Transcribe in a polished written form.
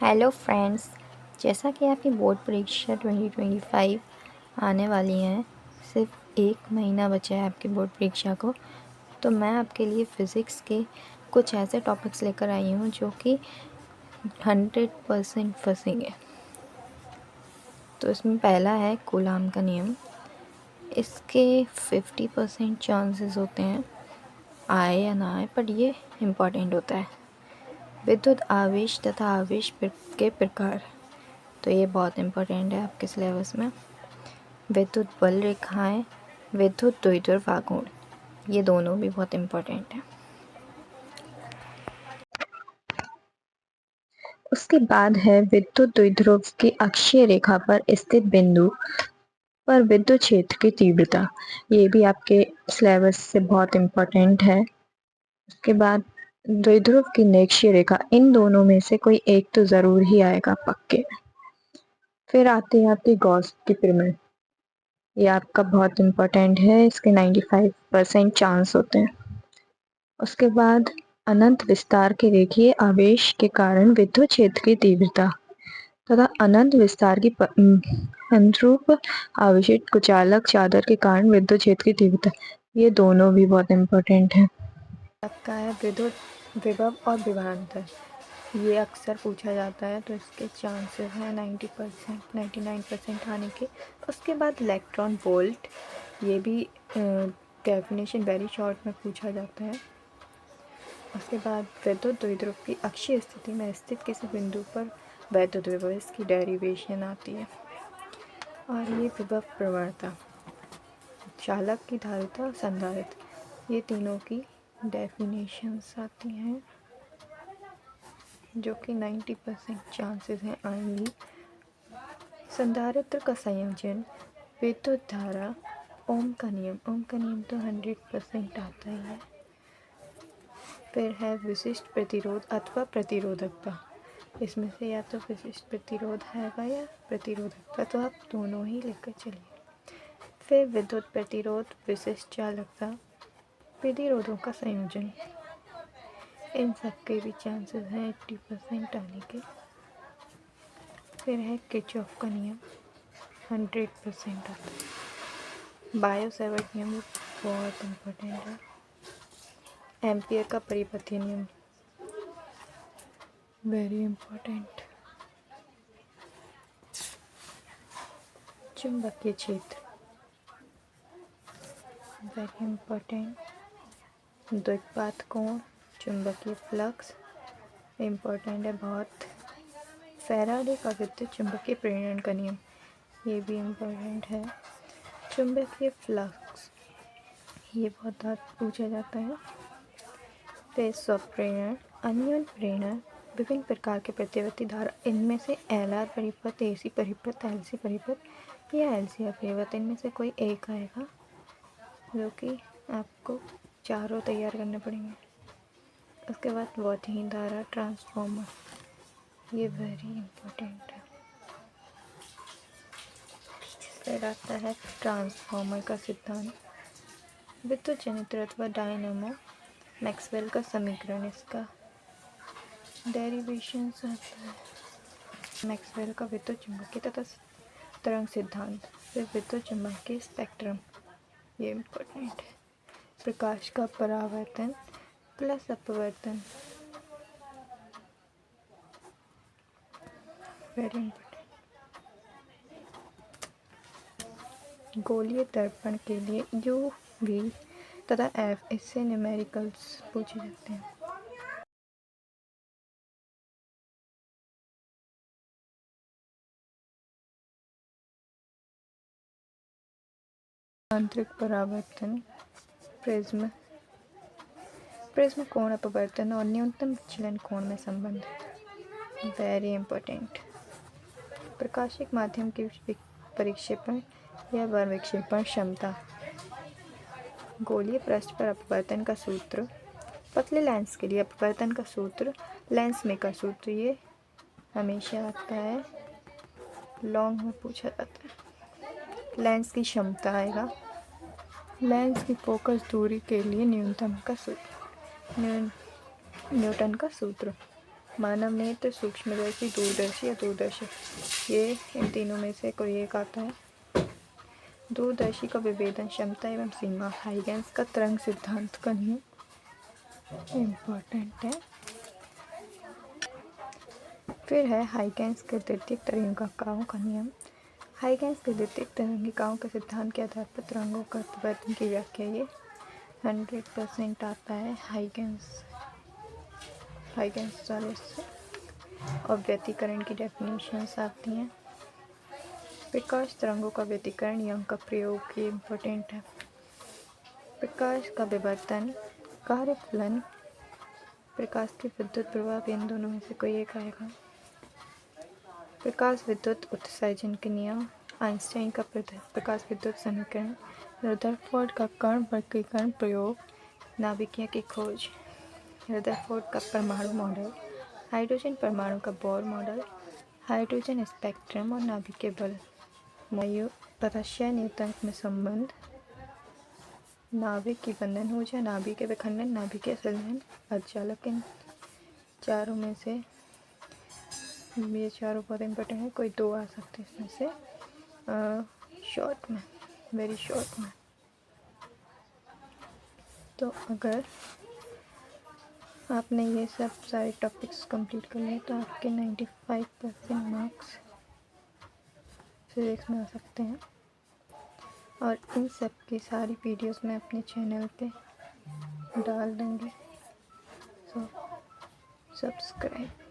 Hello friends, जैसा कि आपकी बोर्ड परीक्षा 2025 आने वाली है, सिर्फ 1 महीना बचा है आपकी बोर्ड परीक्षा को। तो मैं आपके लिए फ़िज़िक्स के कुछ ऐसे टॉपिक्स लेकर आई हूँ जो कि 100% फंसेंगे। तो इसमें पहला है कूलाम का नियम। इसके 50% चांसेस होते हैं आए या ना आए, पर ये इम्पॉर्टेंट होता है। विद्युत आवेश तथा आवेश के प्रकार, तो ये बहुत इम्पोर्टेंट है आपके सिलेबस में। विद्युत बल रेखाएं, विद्युत द्विध्रुव आघूर्ण, ये दोनों भी बहुत इम्पोर्टेंट हैं। उसके बाद है विद्युत द्विध्रुव की अक्षीय रेखा पर स्थित बिंदु पर विद्युत क्षेत्र की तीव्रता, ये भी आपके सिलेबस से बहुत इम्पोर्टेंट है। उसके बाद द्विध्रुव की निरक्षीय रेखा, इन दोनों में से कोई एक तो ज़रूर ही आएगा पक्के। फिर आते आते गॉस की पिरामिड, ये आपका बहुत इम्पोर्टेंट है, इसके 95% चांस होते हैं। उसके बाद अनंत विस्तार के रेखीय आवेश के कारण विद्युत क्षेत्र की तीव्रता तथा अनंत विस्तार की अनुरूप आवेशित कुचालक चादर के कारण विद्युत क्षेत्र की तीव्रता, ये दोनों भी बहुत इम्पोर्टेंट है। आपका है विद्युत विभव और विभवांतर, ये अक्सर पूछा जाता है, तो इसके चांसेस हैं 90%, 99% आने के। उसके बाद इलेक्ट्रॉन वोल्ट, ये भी डेफिनेशन वेरी शॉर्ट में पूछा जाता है। उसके बाद विद्युत द्विध्रुव की अक्षीय स्थिति में स्थित किसी बिंदु पर वैद्युत विभव, इसकी डेरिवेशन आती है। और ये विभव प्रवणता, चालक की धारिता और संधारित्र, ये तीनों की डेफिनेशंस आती हैं, जो कि 90% चांसेस हैं आएंगी। संधारित्र का संयोजन, विद्युत धारा, ओम का नियम तो 100% आता ही है। फिर है विशिष्ट प्रतिरोध अथवा प्रतिरोधकता, इसमें से या तो विशिष्ट प्रतिरोध हैगा या प्रतिरोधकता, तो आप दोनों ही लेकर चलिए। फिर विद्युत प्रतिरोध, विशिष्ट चालकता, प्रतिरोधों का संयोजन, इन सब के भी चांसेस हैं 80% आने के। फिर है किरचॉफ का नियम, 100% आता है। बायो सेवर्ट नियम बहुत इम्पोर्टेंट है। एम्पियर का परिपथीय नियम, वेरी इम्पोर्टेंट। चुंबकीय क्षेत्र, वेरी इम्पोर्टेंट। द्विघात कोण, चुंबकीय फ्लक्स, इम्पोर्टेंट है बहुत। फैराडे का विद्युत चुंबकीय प्रेरण का नियम, ये भी इम्पोर्टेंट है। चुंबकीय फ्लक्स, ये बहुत पूछा जाता है। फिर स्वप्रेरण, अन्योन्य प्रेरण, विभिन्न प्रकार के प्रतिवर्ती धारा, इनमें से एलआर परिपथ, एसी परिपथ, एलसी परिपथ या एलसीआर परिपथ, इनमें से कोई एक आएगा, जो कि आपको चारों तैयार करने पड़ेंगे। उसके बाद वोल्टेज धारा ट्रांसफॉर्मर, ये वेरी इम्पोर्टेंट है। फिर आता है ट्रांसफॉर्मर का सिद्धांत, विद्युत जनरेटर अथवा डायनेमो, मैक्सवेल का समीकरण, इसका डेरिवेशन आता है। मैक्सवेल का विद्युत चुंबकीय तथा तरंग सिद्धांत, फिर विद्युत चुंबकीय स्पेक्ट्रम, ये इम्पोर्टेंट है। प्रकाश का परावर्तन प्लस अपवर्तन, वेरी इम्पोर्टेंट। गोलीय दर्पण के लिए यू वी तथा एफ, इससे न्यूमेरिकल्स पूछे जाते हैं। आंतरिक परावर्तन, प्रिज्म, प्रिज्म कोण अपवर्तन और न्यूनतम विचलन कोण में संबंध, वेरी इम्पोर्टेंट। प्रकाशिक माध्यम की परिक्षेपण या विक्षेपण क्षमता, गोलीय पृष्ठ पर अपवर्तन का सूत्र, पतले लेंस के लिए अपवर्तन का सूत्र, लेंस मेकर सूत्र, ये हमेशा आता है, लॉन्ग में पूछा जाता है। लेंस की क्षमता आएगा, लेंस की फोकस दूरी के लिए न्यूनतम का सूत्र, न्यूटन का सूत्र। मानव नेत्र, सूक्ष्मदर्शी, दूरदर्शी या दूरदर्शी, ये इन तीनों में से कोई एक आता है। दूरदर्शी का विभेदन क्षमता एवं सीमा, हाइगेंस का तरंग सिद्धांत का नियम इम्पोर्टेंट है। फिर है हाइगेंस के द्वितीयक तरंगिकाओं का नियम। हाइगेंस के द्वितीयक तरंगिकाओं के सिद्धांत के आधार पर तरंगों का अपवर्तन की व्याख्या ये 100% आता है हाइगेंस से, और व्यतिकरण की डेफिनेशंस आती हैं। प्रकाश तरंगों का व्यतिकरण यंग का प्रयोग ये इम्पोर्टेंट है। प्रकाश का विवर्तन, कार्यफलन, प्रकाश की विद्युत प्रभाव, इन दोनों में से कोई एक आएगा। प्रकाश विद्युत उत्सर्जन के नियम, आइंस्टाइन का प्रकाश विद्युत समीकरण, रदरफोर्ड का कण वर्गीकरण प्रयोग, नाभिकीय की खोज, रदरफोर्ड का परमाणु मॉडल, हाइड्रोजन परमाणु का बोर मॉडल, हाइड्रोजन स्पेक्ट्रम और नाभिकीय बल, तथा क्षय नियतांक में संबंध, नाभिक की बंधन ऊर्जा, नाभिक के विखंडन, नाभिकीय संलयन, अर्धचालक। इन चारों में से ये चारों बहुत इम्पोर्टेंट है, कोई दो आ सकते हैं इसमें से शॉर्ट में, वेरी शॉर्ट में। तो अगर आपने ये सब सारे टॉपिक्स कंप्लीट कर लिए तो आपके 95% मार्क्स फिजिक्स में आ सकते हैं। और इन सब की सारी वीडियोस मैं अपने चैनल पे डाल दूँगी, सो सब्सक्राइब।